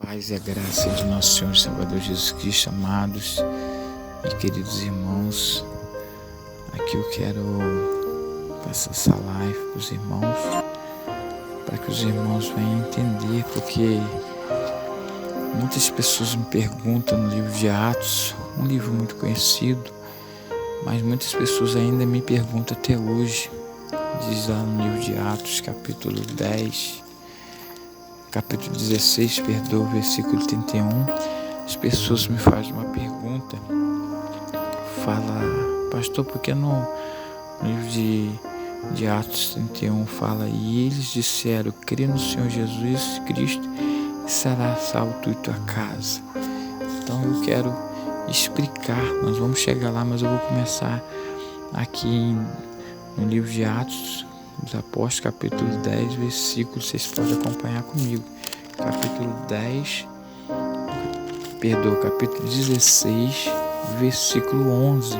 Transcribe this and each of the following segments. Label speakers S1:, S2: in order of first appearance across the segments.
S1: Paz e a graça de nosso Senhor e Salvador Jesus Cristo, amados e queridos irmãos. Aqui eu quero passar essa live para os irmãos, para que os irmãos venham entender, porque muitas pessoas me perguntam no livro de Atos, um livro muito conhecido, mas muitas pessoas ainda me perguntam até hoje. Diz lá no livro de Atos, capítulo 16, versículo 31, as pessoas me fazem uma pergunta, fala, pastor, por que no livro de Atos 31 fala, e eles disseram, crê no Senhor Jesus Cristo e será salvo tu e tua casa. Então eu quero explicar, nós vamos chegar lá, mas eu vou começar aqui no livro de Atos dos Apóstolos, capítulo 10, versículo, vocês podem acompanhar comigo. Capítulo 16, versículo 11.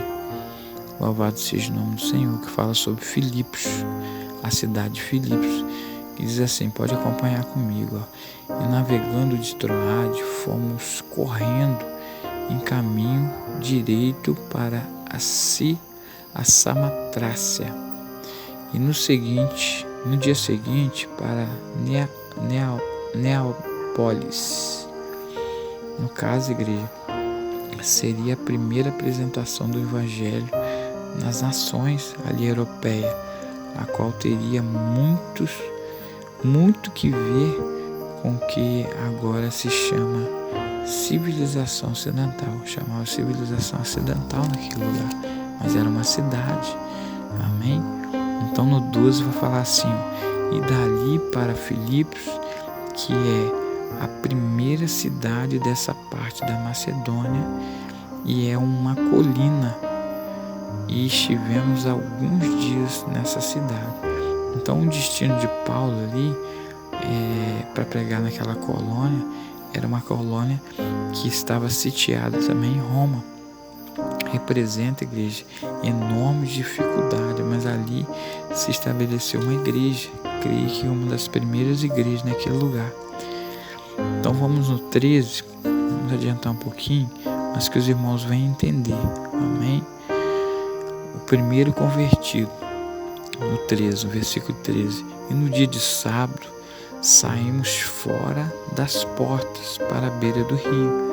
S1: Louvado seja o nome do Senhor, que fala sobre Filipos, a cidade de Filipos, que diz assim, pode acompanhar comigo. E navegando de Troade, fomos correndo em caminho direito para a Samatrácia. E no dia seguinte para Neápolis. No caso, igreja, seria a primeira apresentação do Evangelho nas nações ali europeias, a qual teria muito que ver com o que agora se chama civilização ocidental. Chamava civilização ocidental naquele lugar, mas era uma cidade. Amém? Então no 12 vai falar assim, e dali para Filipos, que é a primeira cidade dessa parte da Macedônia, e é uma colina, e estivemos alguns dias nessa cidade. Então o destino de Paulo ali, para pregar naquela colônia, era uma colônia que estava sitiada também em Roma. Representa, igreja, enorme dificuldade, mas ali se estabeleceu uma igreja, creio que uma das primeiras igrejas naquele lugar. Então vamos no 13, vamos adiantar um pouquinho, mas que os irmãos venham entender, amém? O primeiro convertido, no 13, no versículo 13, e no dia de sábado saímos fora das portas para a beira do rio,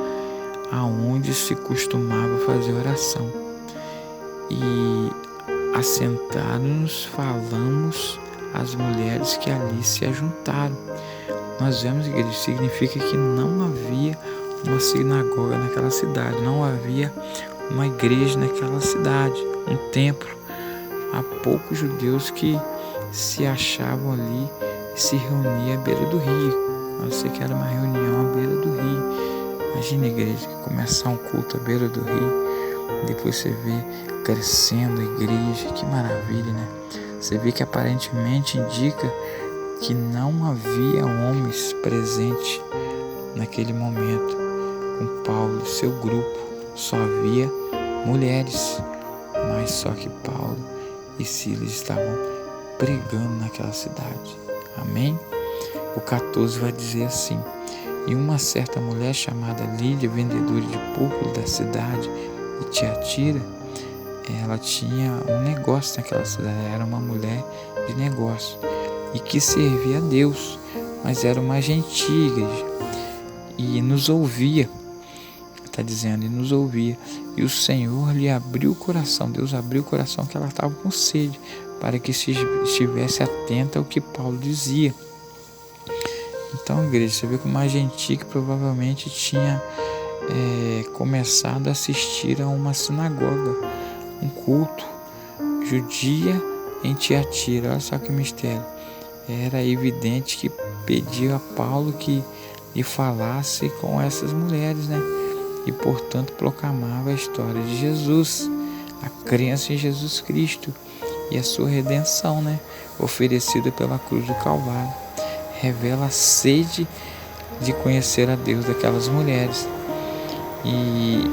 S1: aonde se costumava fazer oração, e assentados-nos falamos às mulheres que ali se ajuntaram. Nós vemos, igreja, significa que não havia uma sinagoga naquela cidade, não havia uma igreja naquela cidade, um templo. Há poucos judeus que se achavam ali e se reuniam à beira do rio. Eu sei que era uma reunião à beira do rio. Imagina, igreja, começar um culto à beira do rio, depois você vê crescendo a igreja, que maravilha, né? Você vê que aparentemente indica que não havia homens presentes naquele momento com Paulo e seu grupo, só havia mulheres, mas só que Paulo e Silas estavam pregando naquela cidade, amém? O 14 vai dizer assim, e uma certa mulher chamada Lídia, vendedora de púrpura da cidade de Tiatira, ela tinha um negócio naquela cidade, era uma mulher de negócio e que servia a Deus, mas era uma gentia, igreja, e nos ouvia, está dizendo, e nos ouvia, e o Senhor lhe abriu o coração, Deus abriu o coração, que ela estava com sede, para que estivesse atenta ao que Paulo dizia. Então, igreja, você vê que uma gentia que provavelmente tinha começado a assistir a uma sinagoga, um culto judia em Tiatira. Olha só que mistério. Era evidente que pedia a Paulo que lhe falasse com essas mulheres, né? E portanto proclamava a história de Jesus, a crença em Jesus Cristo e a sua redenção, né? Oferecida pela cruz do Calvário. Revela a sede de conhecer a Deus daquelas mulheres. E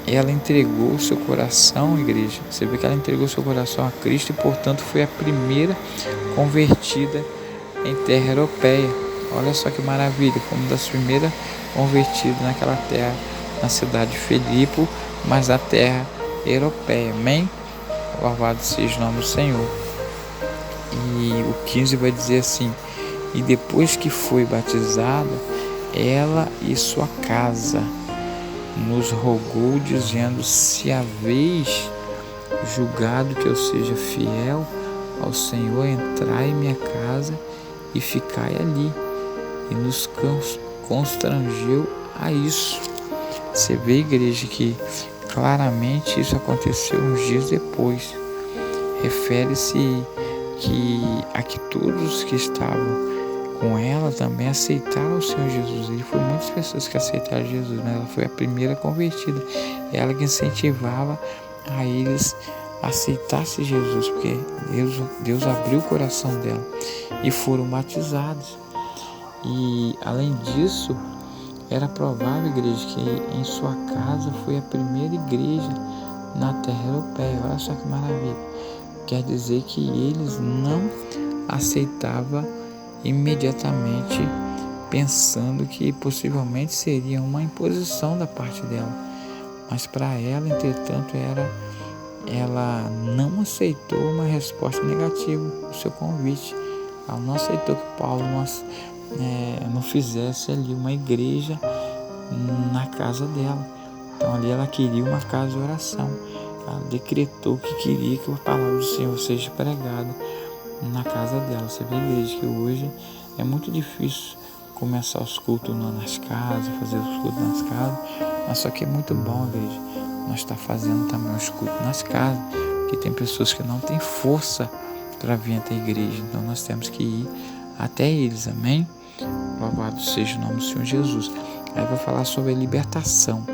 S1: ela entregou o seu coração, igreja. Você vê que ela entregou o seu coração a Cristo e, portanto, foi a primeira convertida em terra europeia. Olha só que maravilha, como das primeiras convertidos naquela terra, na cidade de Filipe, mas na terra europeia. Amém? Louvado seja o nome do Senhor. E o 15 vai dizer assim: e depois que foi batizada, ela e sua casa nos rogou, dizendo: se haveis julgado que eu seja fiel ao Senhor, entrai em minha casa e ficai ali. E nos constrangeu a isso. Você vê, igreja, que claramente isso aconteceu uns dias depois. Refere-se a que todos que estavam com ela também aceitaram o Senhor Jesus. E foi muitas pessoas que aceitaram Jesus, mas ela foi a primeira convertida. Ela que incentivava a eles a aceitassem Jesus, porque Deus abriu o coração dela e foram batizados. E além disso, era provável, igreja, que em sua casa foi a primeira igreja na terra europeia. Olha só que maravilha. Quer dizer que eles não aceitavam imediatamente, pensando que possivelmente seria uma imposição da parte dela. Mas para ela, entretanto, ela não aceitou uma resposta negativa ao seu convite. Ela não aceitou que Paulo não fizesse ali uma igreja na casa dela. Então ali ela queria uma casa de oração. Ela decretou que queria que a palavra do Senhor seja pregada na casa dela. Você vê, igreja, que hoje é muito difícil começar os cultos nas casas, fazer os cultos nas casas, mas só que é muito bom, igreja, nós estar fazendo também os cultos nas casas, porque tem pessoas que não têm força para vir até a igreja, então nós temos que ir até eles, amém? Louvado seja o nome do Senhor Jesus. Aí vai falar sobre a libertação.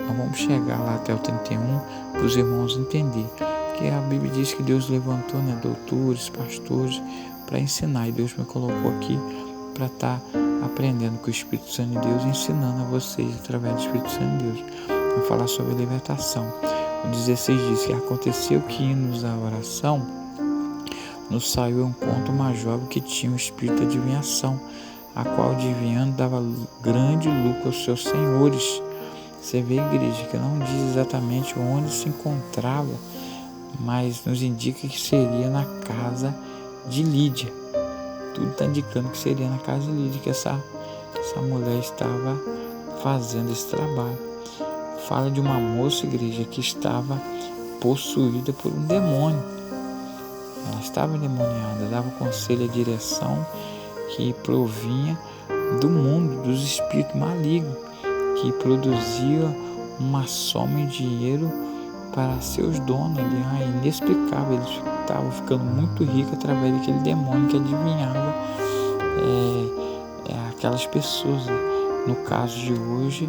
S1: Nós vamos chegar lá até o 31 para os irmãos entenderem. Porque a Bíblia diz que Deus levantou, doutores, pastores, para ensinar. E Deus me colocou aqui para estar aprendendo com o Espírito Santo de Deus, ensinando a vocês através do Espírito Santo de Deus. Vamos falar sobre a libertação. O 16 diz que aconteceu que, indo à oração, nos saiu ao encontro uma jovem que tinha um espírito de adivinhação, a qual, adivinhando, dava grande lucro aos seus senhores. Você vê, igreja, que não diz exatamente onde se encontrava, mas nos indica que seria na casa de Lídia. Tudo está indicando que seria na casa de Lídia que essa mulher estava fazendo esse trabalho. Fala de uma moça, igreja, que estava possuída por um demônio. Ela estava endemoniada, dava conselho à direção que provinha do mundo, dos espíritos malignos, que produzia uma soma em dinheiro para seus donos. Inexplicável, eles estavam ficando muito ricos através daquele demônio que adivinhava aquelas pessoas. No caso de hoje,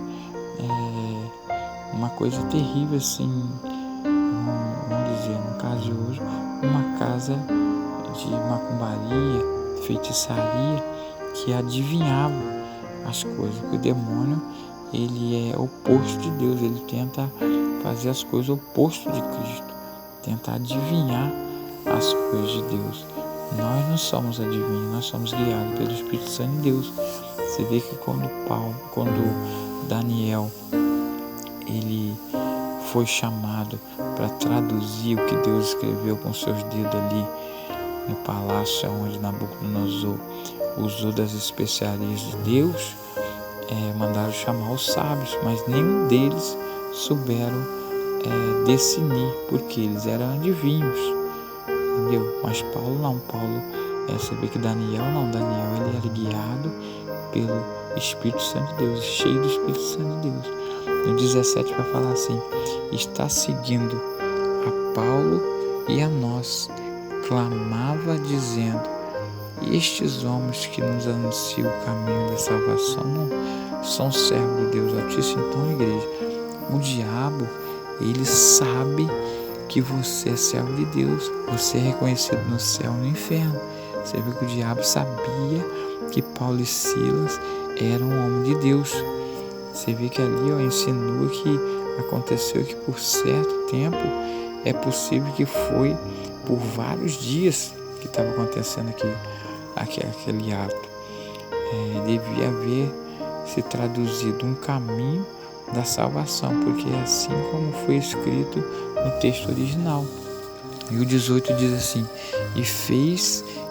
S1: uma coisa terrível assim, vamos dizer, no caso de hoje, uma casa de macumbaria, feitiçaria, que adivinhava as coisas, porque o demônio, ele é oposto de Deus, ele tenta fazer as coisas oposto de Cristo, tenta adivinhar as coisas de Deus. Nós não somos adivinhos, nós somos guiados pelo Espírito Santo de Deus. Você vê que quando Daniel, ele foi chamado para traduzir o que Deus escreveu com seus dedos ali no palácio onde Nabucodonosor usou das especiarias de Deus, mandaram chamar os sábios, mas nenhum deles souberam discernir, porque eles eram adivinhos, entendeu? Mas Paulo não, você vê que Daniel ele era guiado pelo Espírito Santo de Deus, cheio do Espírito Santo de Deus. No 17 vai falar assim: está seguindo a Paulo e a nós, clamava dizendo: estes homens que nos anunciam o caminho da salvação não são servos de Deus Altíssimo? Então, igreja, o diabo, ele sabe que você é servo de Deus, você é reconhecido no céu e no inferno. Você vê que o diabo sabia que Paulo e Silas eram um homem de Deus. Você vê que ali insinua que aconteceu que por certo tempo é possível que foi por vários dias que estava acontecendo aquele ato. Devia haver se traduzido um caminho da salvação, porque é assim como foi escrito no texto original. E o 18 diz assim: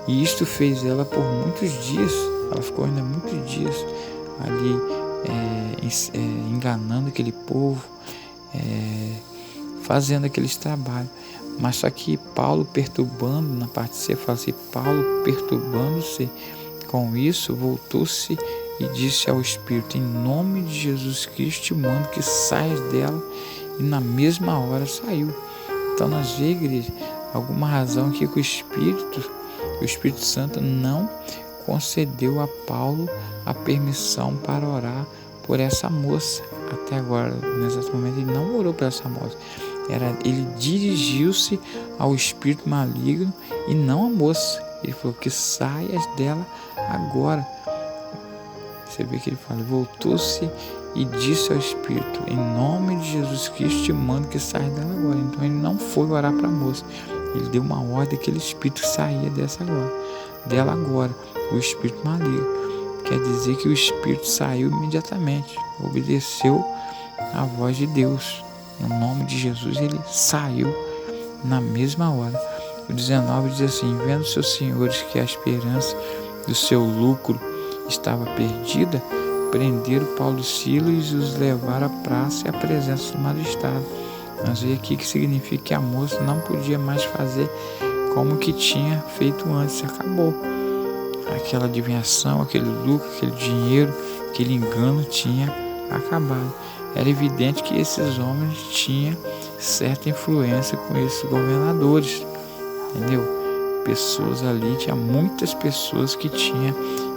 S1: e isto fez ela por muitos dias. Ela ficou ainda muitos dias ali enganando aquele povo, fazendo aqueles trabalhos. Mas só que Paulo perturbando, na parte C fala assim: Paulo perturbando-se com isso, voltou-se e disse ao Espírito: em nome de Jesus Cristo te mando que saias dela. E na mesma hora saiu. Então nós vemos, igreja, alguma razão aqui que o Espírito Santo não concedeu a Paulo a permissão para orar por essa moça. Até agora, no exato momento, ele não orou por essa moça. Ele dirigiu-se ao espírito maligno e não à moça. Ele falou que saias dela agora. Você vê que ele fala: voltou-se e disse ao espírito: em nome de Jesus Cristo te mando que saia dela agora. Então ele não foi orar para a moça. Ele deu uma ordem, aquele espírito saía dela agora, o espírito maligno. Quer dizer que o espírito saiu imediatamente, obedeceu a voz de Deus. No nome de Jesus ele saiu na mesma hora. O 19 diz assim: vendo seus senhores que a esperança do seu lucro estava perdida, prenderam Paulo e Silas e os levaram à praça e à presença do magistrado. Nós vemos aqui que significa que a moça não podia mais fazer como que tinha feito antes. Acabou. Aquela adivinhação, aquele lucro, aquele dinheiro, aquele engano tinha acabado. Era evidente que esses homens tinham certa influência com esses governadores, entendeu? Pessoas ali, tinha muitas pessoas que tinham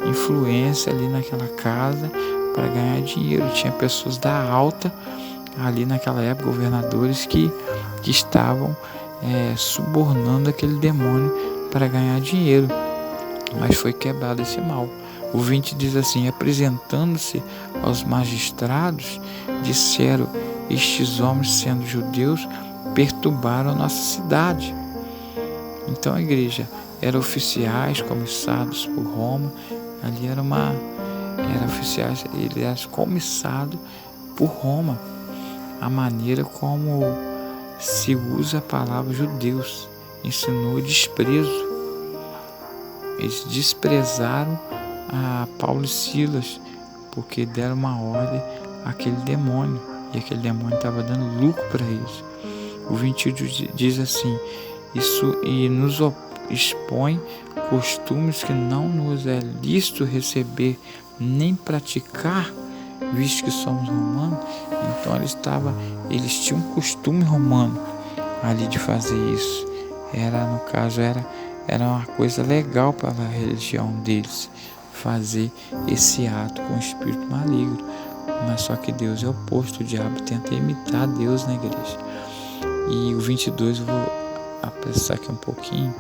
S1: influência ali naquela casa para ganhar dinheiro. Tinha pessoas da alta ali naquela época, governadores que estavam subornando aquele demônio para ganhar dinheiro. Mas foi quebrado esse mal. O 20 diz assim: apresentando-se aos magistrados, disseram: estes homens, sendo judeus, perturbaram nossa cidade. Então a igreja era oficiais comissados por Roma. Ali era oficiais, ele era comissado por Roma. A maneira como se usa a palavra judeus ensinou desprezo. Eles desprezaram a Paulo e Silas porque deram uma ordem àquele demônio, e aquele demônio estava dando lucro para eles. O 21 diz assim: isso e nos expõe costumes que não nos é lícito receber nem praticar, visto que somos romanos. Então eles tinham um costume romano ali de fazer isso. Era uma coisa legal para a religião deles fazer esse ato com o espírito maligno. Mas só que Deus é oposto. O diabo tenta imitar Deus na igreja. E o 22, eu vou apressar aqui um pouquinho.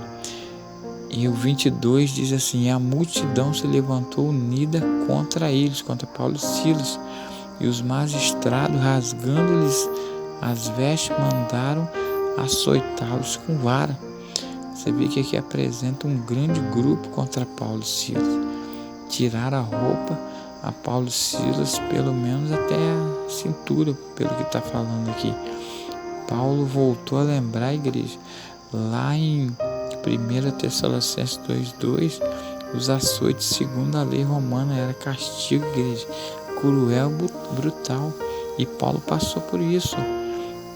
S1: E o 22 diz assim: e a multidão se levantou unida contra eles, contra Paulo e Silas. E os magistrados, rasgando-lhes as vestes, mandaram açoitá-los com vara. Você vê que aqui apresenta um grande grupo contra Paulo e Silas. Tiraram a roupa a Paulo e Silas, pelo menos até a cintura, pelo que está falando aqui. Paulo voltou a lembrar a igreja. Lá em 1 Tessalonicenses 2:2, os açoites, segundo a lei romana, era castigo, igreja, cruel, brutal. E Paulo passou por isso.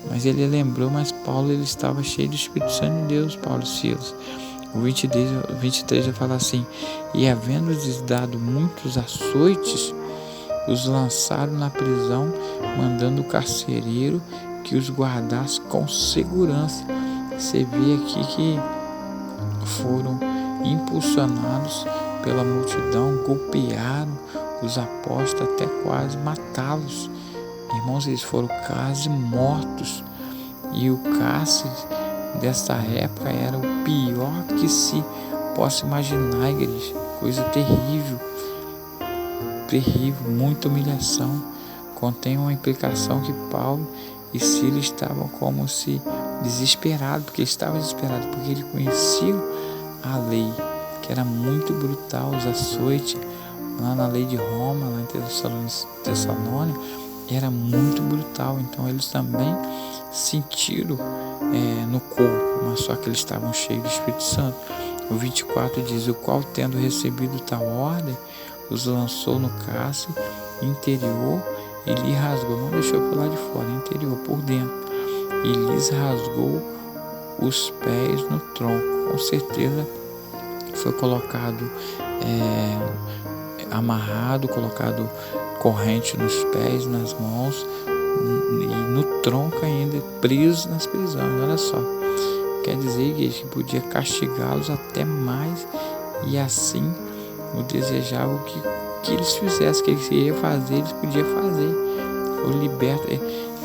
S1: Mas ele lembrou, mas Paulo ele estava cheio do Espírito Santo de Deus, Paulo e Silas. O 23 vai falar assim: e havendo-lhes dado muitos açoites, os lançaram na prisão, mandando o carcereiro que os guardasse com segurança. Você vê aqui que foram impulsionados pela multidão, golpearam os apóstolos até quase matá-los. Irmãos, eles foram quase mortos. E o cárcere dessa época era o pior que se possa imaginar, igreja. Coisa terrível, terrível, muita humilhação. Contém uma implicação que Paulo e Silas estavam como se desesperados, porque eles conheciam a lei, que era muito brutal, os açoites, lá na lei de Roma, lá em Tessalônica, era muito brutal. Então eles também sentiram no corpo, mas só que eles estavam cheios do Espírito Santo. O 24 diz: o qual, tendo recebido tal ordem, os lançou no cárcere interior e lhe rasgou, não deixou por lá de fora, interior, por dentro, e lhes rasgou os pés no tronco. Com certeza foi colocado amarrado, colocado corrente nos pés, nas mãos e no tronco ainda, preso nas prisões. Olha só, quer dizer, igreja, que podia castigá-los até mais, e assim o desejavam que eles fizessem, que eles iam fazer, eles podiam fazer. Foi liberto,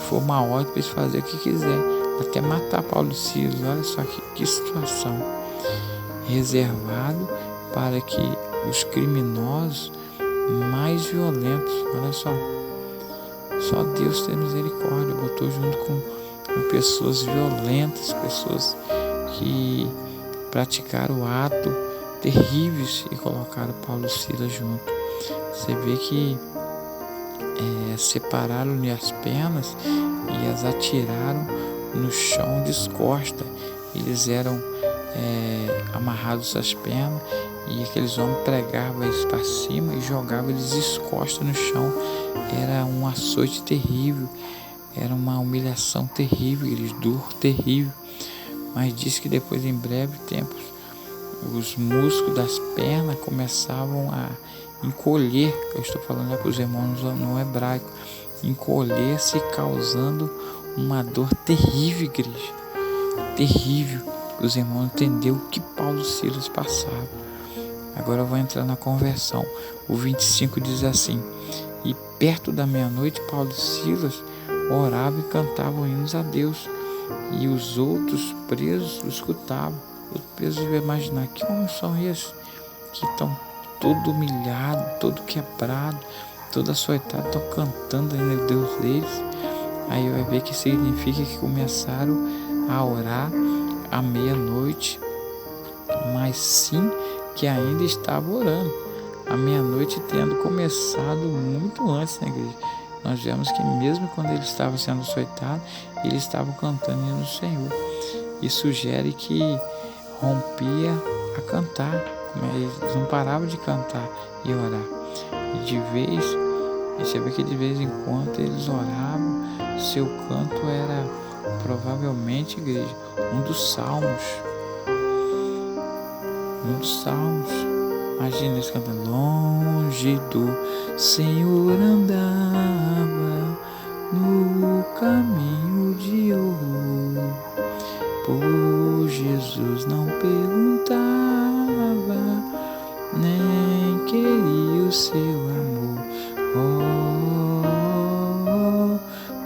S1: foi uma ordem para eles fazerem o que quiser, até matar Paulo e Silas. Olha só que situação. Reservado para que os criminosos mais violentos, olha só Deus tem misericórdia, botou junto com pessoas violentas, pessoas que praticaram atos terríveis e colocaram Paulo e Silas junto. Você vê que separaram-lhe as pernas e as atiraram no chão descosta. Eles eram amarrados às pernas, e aqueles homens pregavam eles para cima e jogavam eles descosta no chão. Era um açoite terrível, era uma humilhação terrível, dor terrível. Mas diz que depois, em breve tempo, os músculos das pernas começavam a encolher. Eu estou falando para os irmãos no hebraico, encolher-se, causando uma dor terrível, igreja, terrível. Os irmãos entenderam o que Paulo e Silas passavam. Agora eu vou entrar na conversão. O 25 diz assim: e perto da meia-noite, Paulo e Silas oravam e cantavam hinos a Deus, e os outros presos escutavam. Os presos iam imaginar: que homens são esses que estão todo humilhado, todo quebrado, todo açoitado, estão cantando ainda o Deus deles? Aí vai ver que significa que começaram a orar à meia-noite, mas sim que ainda estava orando. A meia-noite tendo começado muito antes, né, igreja? Nós vemos que mesmo quando ele estava sendo açoitado, ele estava cantando no Senhor. Isso sugere que rompia a cantar, eles não paravam de cantar e orar. E você vê que de vez em quando eles oravam, seu canto era provavelmente, igreja, um dos salmos. Imagina eles cantando: longe do Senhor andava no caminho de ouro, por Jesus não perguntava, nem queria o seu amor. Oh,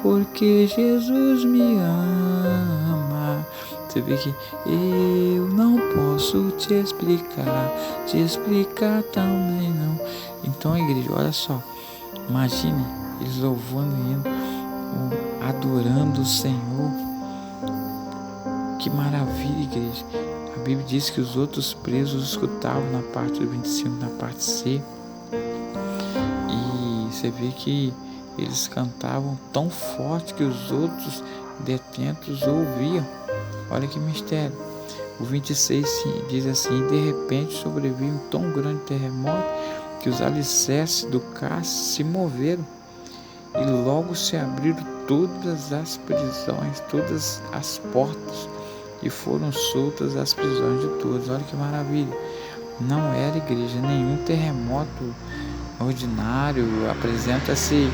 S1: porque Jesus me ama. Você vê que eu não posso te explicar também não. Então, igreja, olha só, imagine eles louvando e indo, adorando o Senhor. Que maravilha, igreja. A Bíblia diz que os outros presos escutavam na parte do 25, na parte C. E você vê que eles cantavam tão forte que os outros detentos ouviam. Olha que mistério. O 26 diz assim: de repente sobreveio um tão grande terremoto que os alicerces do cárcere se moveram, e logo se abriram todas as prisões, todas as portas, e foram soltas as prisões de todos. Olha que maravilha. Não era, igreja, nenhum terremoto ordinário. Apresenta-se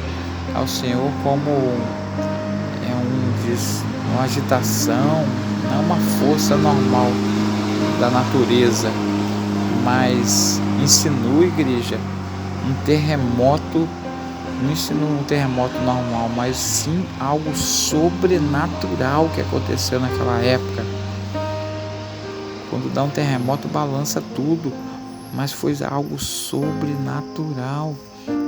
S1: ao Senhor como uma agitação, não uma força normal da natureza, mas insinua, igreja, um terremoto. Não ensinou um terremoto normal, mas sim algo sobrenatural que aconteceu naquela época. Quando dá um terremoto, balança tudo, mas foi algo sobrenatural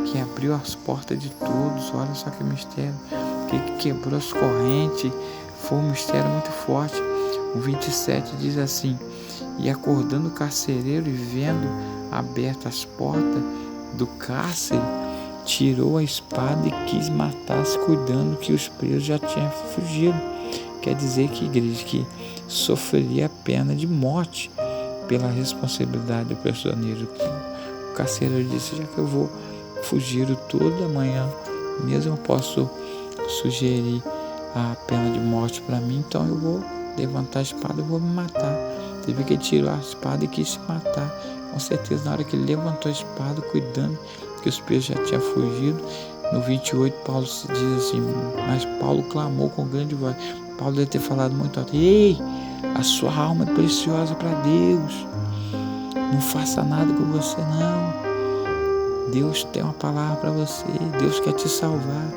S1: que abriu as portas de todos. Olha só que mistério, que quebrou as correntes. Foi um mistério muito forte. O 27 diz assim: e acordando o carcereiro e vendo abertas as portas, do cárcere, tirou a espada e quis matar-se, cuidando que os presos já tinham fugido. Quer dizer que igreja que sofreria a pena de morte pela responsabilidade do prisioneiro. O carcereiro disse: já que eu vou fugir toda manhã, mesmo eu posso sugerir a pena de morte para mim, então eu vou levantar a espada e vou me matar. Teve que ele tirou a espada e quis se matar. Com certeza, na hora que ele levantou a espada, cuidando que os presos já tinham fugido, no 28, Paulo se diz assim: mas Paulo clamou com grande voz. Paulo deve ter falado muito alto: ei, a sua alma é preciosa para Deus, não faça nada com você não, Deus tem uma palavra para você, Deus quer te salvar.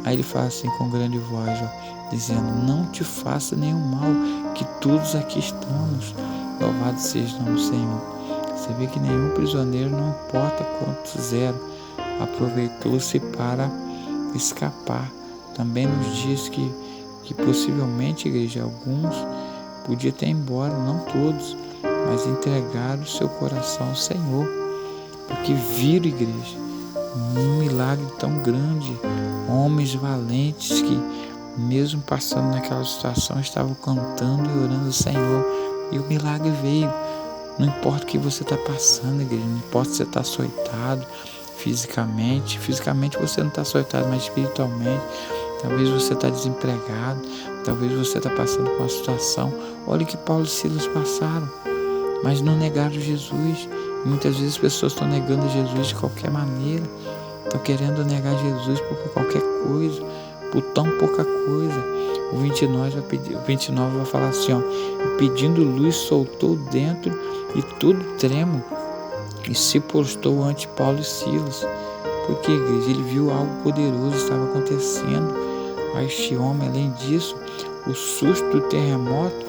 S1: Aí ele fala assim com grande voz, dizendo: não te faça nenhum mal, que todos aqui estamos, louvado seja o nome do Senhor. Você vê que nenhum prisioneiro, não importa quantos eram, aproveitou-se para escapar. Também nos dias que possivelmente, igreja, alguns podiam ter ido embora, não todos, mas entregaram o seu coração ao Senhor, porque viram, igreja, um milagre tão grande, homens valentes que, mesmo passando naquela situação, estavam cantando e orando ao Senhor, e o milagre veio. Não importa o que você está passando, igreja, não importa se você está açoitado fisicamente você não está açoitado, mas espiritualmente, talvez você está desempregado, talvez você está passando por uma situação. Olha o que Paulo e Silas passaram, mas não negaram Jesus. Muitas vezes as pessoas estão negando Jesus de qualquer maneira, estão querendo negar Jesus por qualquer coisa, por tão pouca coisa. O 29 vai falar assim, pedindo luz, soltou dentro e tudo tremo, e se postou ante Paulo e Silas. Porque, igreja, ele viu algo poderoso estava acontecendo a este homem. Além disso, o susto do terremoto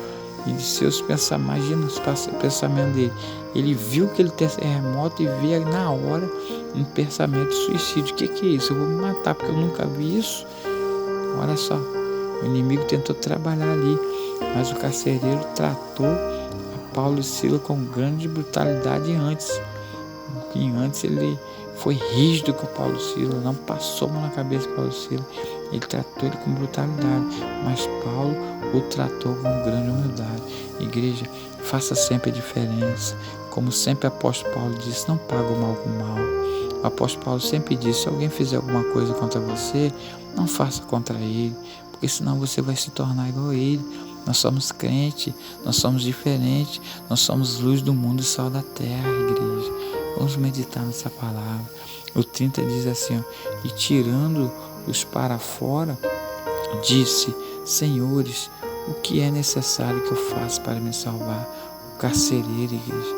S1: e de seus pensamentos, imagina os pensamentos dele. Ele viu aquele terremoto e veio na hora um pensamento de suicídio. O que é isso? Eu vou me matar porque eu nunca vi isso. Olha só, o inimigo tentou trabalhar ali, mas o carcereiro tratou a Paulo e Silas com grande brutalidade antes. Que antes ele foi rígido com Paulo e Silas, não passou a mão na cabeça de Paulo e Silas, ele tratou ele com brutalidade, mas Paulo o tratou com grande humildade. Igreja, faça sempre a diferença, como sempre o apóstolo Paulo disse: não paga o mal com o mal. O apóstolo Paulo sempre disse: se alguém fizer alguma coisa contra você, não faça contra ele, porque senão você vai se tornar igual a ele. Nós somos crentes, nós somos diferentes, nós somos luz do mundo e sal da terra, igreja. Vamos meditar nessa palavra. O 30 diz assim, e tirando-os para fora, disse: senhores, o que é necessário que eu faça para me salvar? O carcereiro, igreja,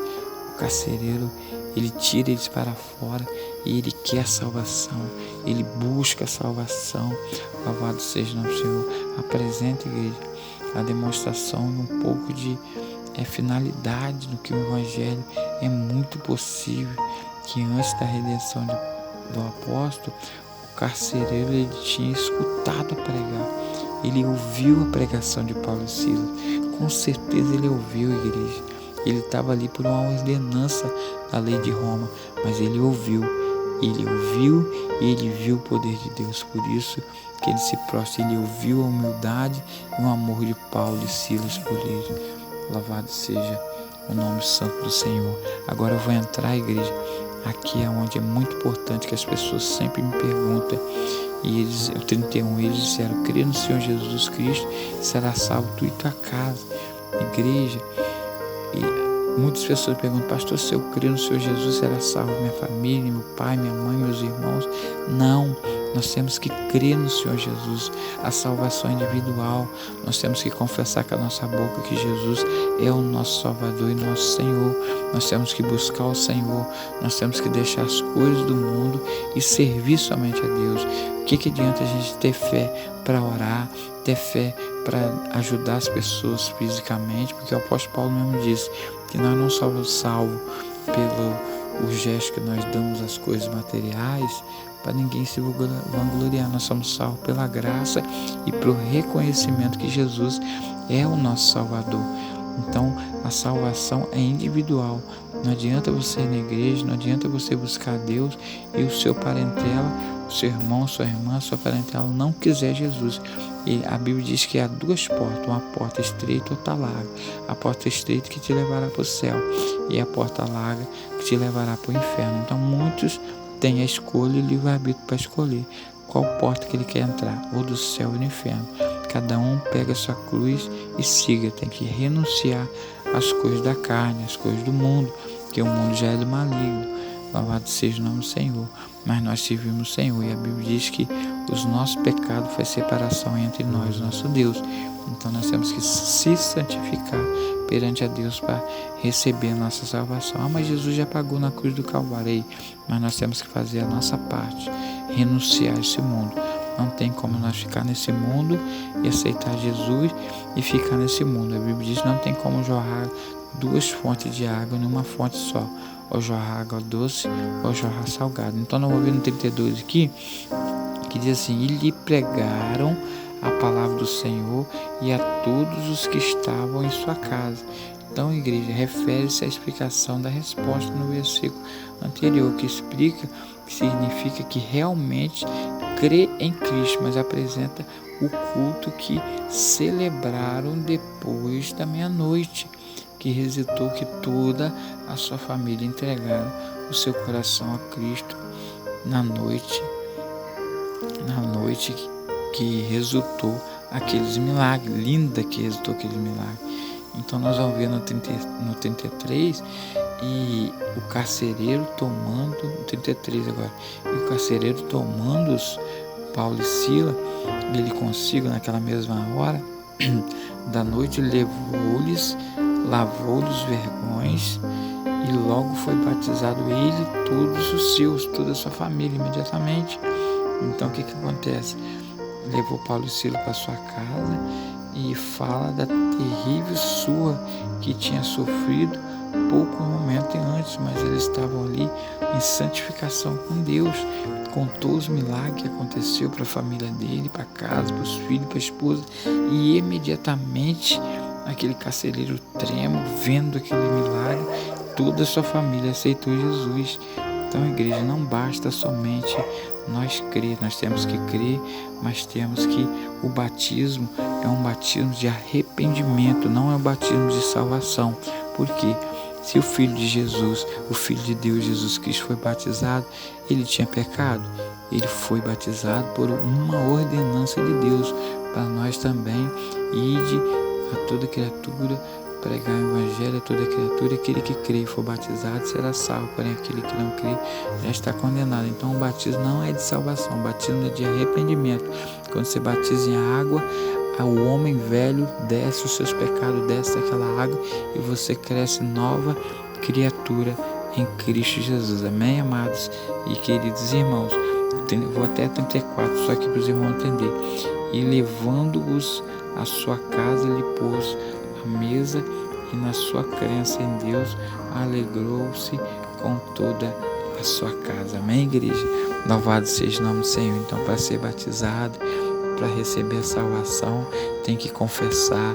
S1: o carcereiro, ele tira eles para fora e ele quer a salvação, ele busca a salvação. Louvado seja o nome do Senhor. Apresenta, igreja, a demonstração de um pouco de finalidade no que o Evangelho é muito possível. Que antes da redenção do apóstolo, o carcereiro ele tinha escutado a pregar, ele ouviu a pregação de Paulo e Silas, com certeza ele ouviu, igreja. Ele estava ali por uma ordenança da lei de Roma, mas ele ouviu e ele viu o poder de Deus. Por isso que ele se prostra, ele ouviu a humildade e o amor de Paulo e Silas por ele. Louvado seja o nome santo do Senhor. Agora eu vou entrar, igreja, aqui é onde é muito importante, que as pessoas sempre me perguntam, e eles, o 31, eles disseram: crê no Senhor Jesus Cristo, será salvo tu e tua casa. Igreja, e muitas pessoas perguntam: pastor, se eu crer no Senhor Jesus, será salvo minha família, meu pai, minha mãe, meus irmãos? Não, nós temos que crer no Senhor Jesus, a salvação individual. Nós temos que confessar com a nossa boca que Jesus é o nosso Salvador e nosso Senhor. Nós temos que buscar o Senhor, nós temos que deixar as coisas do mundo e servir somente a Deus. O que adianta a gente ter fé para orar, ter fé para ajudar as pessoas fisicamente? Porque o apóstolo Paulo mesmo disse que nós não somos salvos pelo gesto que nós damos às coisas materiais, para ninguém se vangloriar. Nós somos salvos pela graça e pelo reconhecimento que Jesus é o nosso Salvador. Então a salvação é individual. Não adianta você ir na igreja, não adianta você buscar Deus e o seu parentela, o seu irmão, sua irmã, sua parentela não quiser Jesus. E a Bíblia diz que há duas portas, uma porta estreita e outra larga. A porta estreita que te levará para o céu e a porta larga que te levará para o inferno. Então muitos têm a escolha e o livre-arbítrio para escolher qual porta que ele quer entrar, ou do céu ou do inferno. Cada um pega a sua cruz e siga. Tem que renunciar às coisas da carne, às coisas do mundo, que o mundo já é do maligno. Louvado seja o nome do Senhor. Mas nós servimos o Senhor, e a Bíblia diz que os nossos pecados faz separação entre nós e nosso Deus. Então nós temos que se santificar perante a Deus para receber a nossa salvação. Mas Jesus já pagou na cruz do Calvário, mas nós temos que fazer a nossa parte, renunciar a esse mundo. Não tem como nós ficar nesse mundo e aceitar Jesus e ficar nesse mundo. A Bíblia diz que não tem como jorrar duas fontes de água numa fonte só, ou jorrar água doce ou jorrar salgada. Então nós vamos ver no 32 aqui, que diz assim: e lhe pregaram a palavra do Senhor e a todos os que estavam em sua casa. Então, igreja, refere-se à explicação da resposta no versículo anterior, que explica, que significa que realmente crê em Cristo, mas apresenta o culto que celebraram depois da meia-noite, que resultou que toda a sua família entregaram o seu coração a Cristo na noite que resultou aqueles milagres, linda que resultou aquele milagre. Então nós vamos ver no 33, e o carcereiro tomando, 33 agora, e o carcereiro tomando-os, Paulo e Sila, ele consigo naquela mesma hora da noite, levou-lhes, lavou-lhes os vergões, e logo foi batizado ele e todos os seus, toda a sua família imediatamente. Então o que acontece? Levou Paulo e Sila para sua casa e fala da terrível surra que tinha sofrido pouco momento antes, mas eles estavam ali em santificação com Deus. Contou os milagres que aconteceu para a família dele, para casa, para os filhos, para a esposa, e imediatamente aquele carcereiro tremo, vendo aquele milagre, toda a sua família aceitou Jesus. Então, igreja, não basta somente nós crer, nós temos que crer, mas temos que o batismo é um batismo de arrependimento, não é um batismo de salvação. Por quê? Se o Filho de Jesus, o Filho de Deus, Jesus Cristo, foi batizado, ele tinha pecado? Ele foi batizado por uma ordenança de Deus, para nós também, ide a toda criatura, pregar o Evangelho a toda criatura, aquele que crê e for batizado será salvo, porém aquele que não crê já está condenado. Então o batismo não é de salvação, o batismo é de arrependimento. Quando você batiza em água, o homem velho desce, os seus pecados descem daquela água e você cresce nova criatura em Cristo Jesus. Amém, amados e queridos irmãos? Vou até 34, só aqui para os irmãos entenderem. E levando-os à sua casa, lhe pôs a mesa, e na sua crença em Deus alegrou-se com toda a sua casa. Amém, igreja? Louvado seja o nome do Senhor. Então, para ser batizado, para receber a salvação, tem que confessar,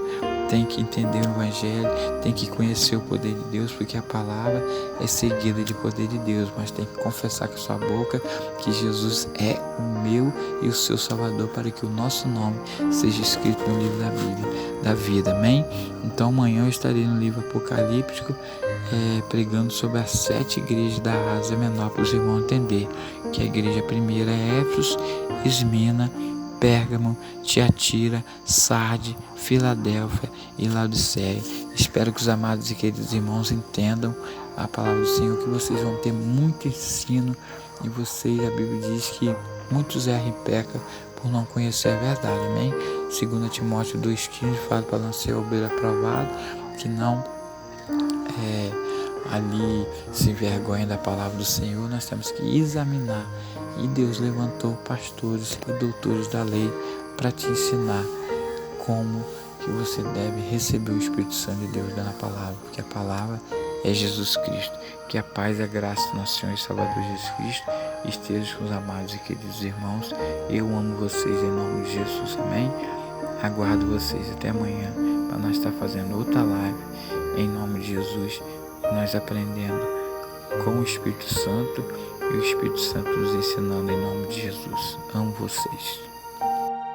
S1: tem que entender o Evangelho, tem que conhecer o poder de Deus, porque a palavra é seguida de poder de Deus, mas tem que confessar com a sua boca que Jesus é o meu e o seu Salvador, para que o nosso nome seja escrito no livro da Bíblia, da vida. Amém? Então amanhã eu estarei no livro Apocalíptico, pregando sobre as 7 igrejas da Ásia Menor, para os irmãos entenderem que a igreja primeira é Éfeso, Esmina, Pérgamo, Tiatira, Sarde, Filadélfia e Laodiceia. Espero que os amados e queridos irmãos entendam a palavra do Senhor, que vocês vão ter muito ensino e vocês, a Bíblia diz que muitos erram e pecam por não conhecer a verdade. Amém? 2 Timóteo 2,15 fala para não ser obreiro aprovado, que não ali se envergonha da palavra do Senhor. Nós temos que examinar, e Deus levantou pastores e doutores da lei para te ensinar como que você deve receber o Espírito Santo de Deus dando a palavra, porque a palavra é Jesus Cristo. Que a paz e a graça do nosso Senhor e Salvador Jesus Cristo esteja com os amados e queridos irmãos. Eu amo vocês em nome de Jesus. Amém? Aguardo vocês até amanhã para nós estar fazendo outra live em nome de Jesus, nós aprendendo com o Espírito Santo e o Espírito Santo nos ensinando em nome de Jesus. Amo vocês.